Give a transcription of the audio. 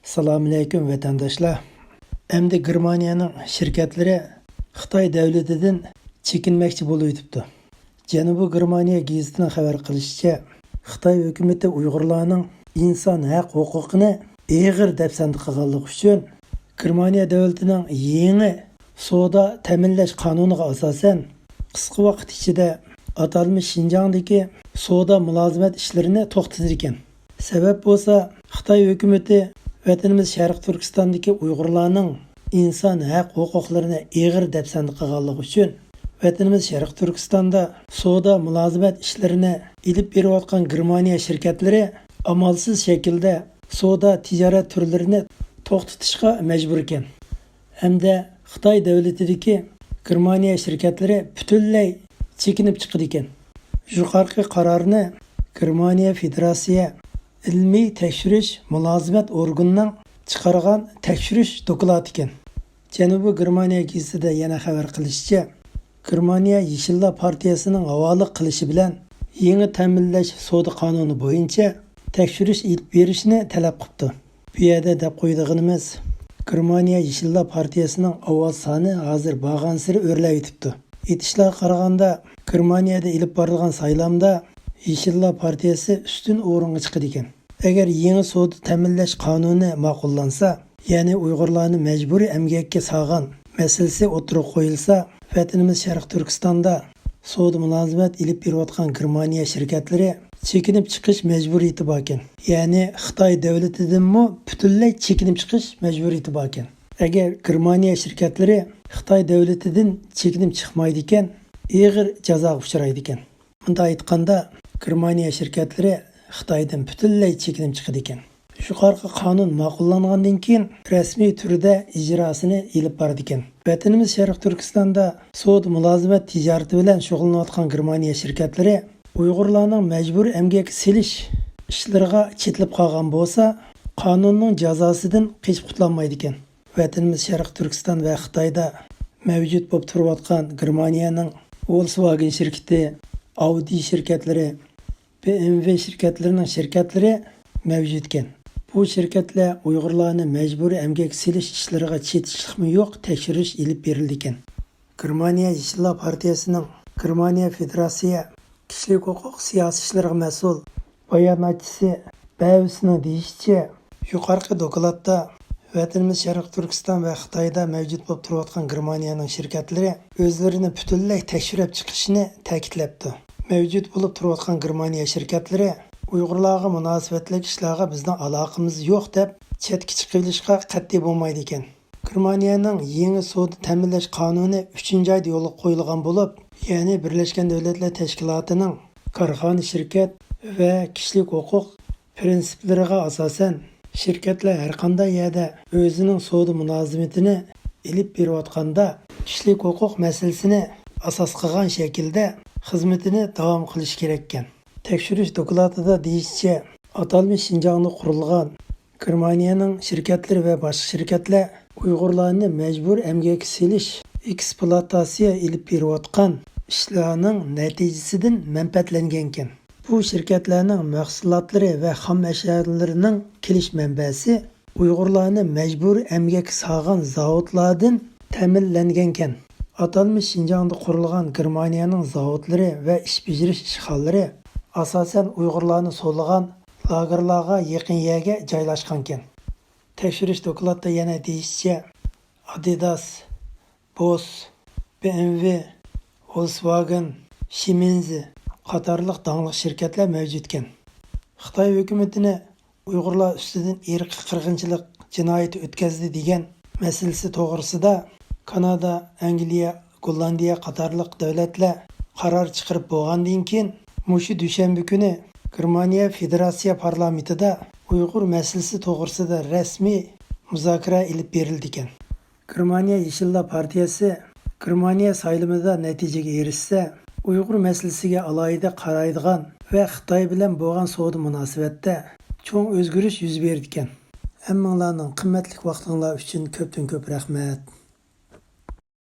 Assalomu alaykum vatandaşlar. Endi Germaniyaning shirkatlari Xitoy davlatidan chekinmoqchi bo'lib o'tibdi. Janubiy Germaniya gazetining xabar qilishicha, Xitoy hukumatı Uyg'urlarning inson haq huquqini og'ir dafsanda qilganligi uchun Germaniya davlatining yangi savdo ta'minlash qonuniga asosan qisqa vaqt ichida atalmish Xinjiangdagi savdo mulozimat ishlarini to'xtatdi ekan. Sabab bo'lsa, Xitoy hukumatı vatanimiz Sharq Turkistondagi Uyg'urlarning inson haq huquqlarini og'ir dafsanda qilganligi uchun vatanimiz Sharq Turkistonda savdo mulozimat ishlarini ilib berayotgan Germaniya shirkatlari amalsiz shaklda savdo tijorat turlarini to'xtatishga majbur ekan. Hamda Xitoy davlatidagi Germaniya shirkatlari butunlay chekinib chiqdi ekan. Yuqorqi qarorni Germaniya Federatsiya ilmiy tekshirish mulozimat organining chiqargan tekshirish dokladi ekan. Janubiy Germaniya gazetida yana xabar qilishicha, Germaniya Yeshillar partiyasining havola qilishi bilan yangi ta'minlash savdo qonuni bo'yicha tekshirish ilib berishni talab qildi. Bu yerda deb qo'ydig'imiz, Germaniya Yeshillar partiyasining ovoz soni hozir bag'ansiri o'rlab yetibdi. Aytishlar qaraganda, Germaniyada ilib borilgan saylamda Yeshillar partiyasi ustun o'ringa chiqdi ekan. Agar yangi savdo ta'minlash qonuni ma'qullansa, ya'ni Uyg'urlarni majburiy emgakka solgan masalasi o'tirib qo'yilsa, vatanimiz Sharq Turkistonda savdo mulozimat ilib berayotgan Germaniya shirkatlari chekinib chiqish majburiyati bor ekan. Ya'ni Xitoy davlatidanmi butunlay chekinib chiqish majburiyati bor ekan. Agar Germaniya shirkatlari Xitoy davlatidan chekinib chiqmaydi ekan, og'ir jazoga uchraydi ekan. Bunda aytganda, Germaniya shirkatlari Xitoydan butunlay chekinib chiqdi ekan. Yuqorqi qonun ma'qullangandan keyin rasmiy turda ijrosini ilib bordi ekan. Vatanimiz Sharq Turkistonda savdo mulozimat tijorati bilan shug'ullanayotgan Germaniya shirkatlari Uyg'urlarning majburiy emgak silish ishlariga chetilib qolgan bo'lsa, qonunning jazosidan qochib qutulmaydi ekan. Vatanimiz Sharq Turkiston va Xitoyda mavjud bo'lib turayotgan Germaniyaning Volkswagen shirkati, Audi shirkatlari, BMW shirkatlarining shirkatlari mavjud ekan. Bu shirkatlar Uyg'urlarni majburiy emgak silish ishlariga chetishlikmi yo'q tekshirish ilib berildi ekan. Germaniya Yeshillar partiyasining Germaniya Federatsiya kishilik huquq siyosiy ishlariga mas'ul bayonotchisi Bavisining deyishicha, yuqorqi dokladda vatanimiz Sharq Turkiston va Xitoyda mavjud bo'lib turayotgan Germaniyaning shirkatlari o'zlarini butunlay tekshirib chiqishini ta'kidlabdi. Mavjud bo'lib turayotgan Germaniya shirkatlari Uyg'urlarga munosabatli ishlarga bizning aloqamiz yo'q deb chetga chiqilishga qat'iy bo'lmaydi ekan. Germaniyaning yangi savdo ta'minlash qonuni 3-oyda yo'lga qo'yilgan bo'lib, ya'ni Birlashgan Davlatlar Tashkilotining korxona shirkat va kishilik huquq prinsiplariga asosan shirkatlar har qanday yerda o'zining savdo munosabatini ilib berayotganda kishilik huquq masalasini asos qilgan shaklda xizmatini davom qilish kerak ekan. Tekshirish dokladida deyishicha, atalmish Xinjiangda qurilgan Germaniyaning shirkatlari va boshqa shirkatlar Uyg'urlarni majbur emgakka silish, ekspluatatsiya ilib berayotgan ishlarning natijasidan manfaatlangan ekan. Bu shirkatlarning mahsulotlari va xom ashyolarining kelish manbasi Uyg'urlarni majbur emgakka solgan zavodlardan ta'minlangan ekan. Atalmish Xinjiangda qurilgan Germaniyaning zavodlari va ish bajarish ishxonalari asosan Uyg'urlarni so'lg'an lagerlarga yaqin yerga joylashgan ekan. Tekshirish dokladida yana deyishicha, Adidas, Bosch, BMW, Volkswagen, Siemens qatorliq dongli shirkatlar mavjud ekan. Xitoy hukumatini Uyg'urlar ustidan irqiy qirg'inchilik jinoyati o'tkazdi degan masalasi to'g'risida Kanada, Angliya, Gollandiya qatorliq davlatlar qaror chiqarib bo'lgandan keyin mushu dushanba kuni Germaniya Federatsiya parlamentida Uyg'ur masalasi to'g'risida rasmiy muzokara ilib berildi ekan. Germaniya Yeshillar partiyasi Germaniya saylamida natijaga erishsa, Uyg'ur masalasiga alohida qaraydigan va Xitoy bilan bo'lgan savdo munosabatda cho'ng o'zgarish yuz berdi ekan. Hammalarning qimmatli vaqtinglar uchun ko'pdan ko'p rahmat.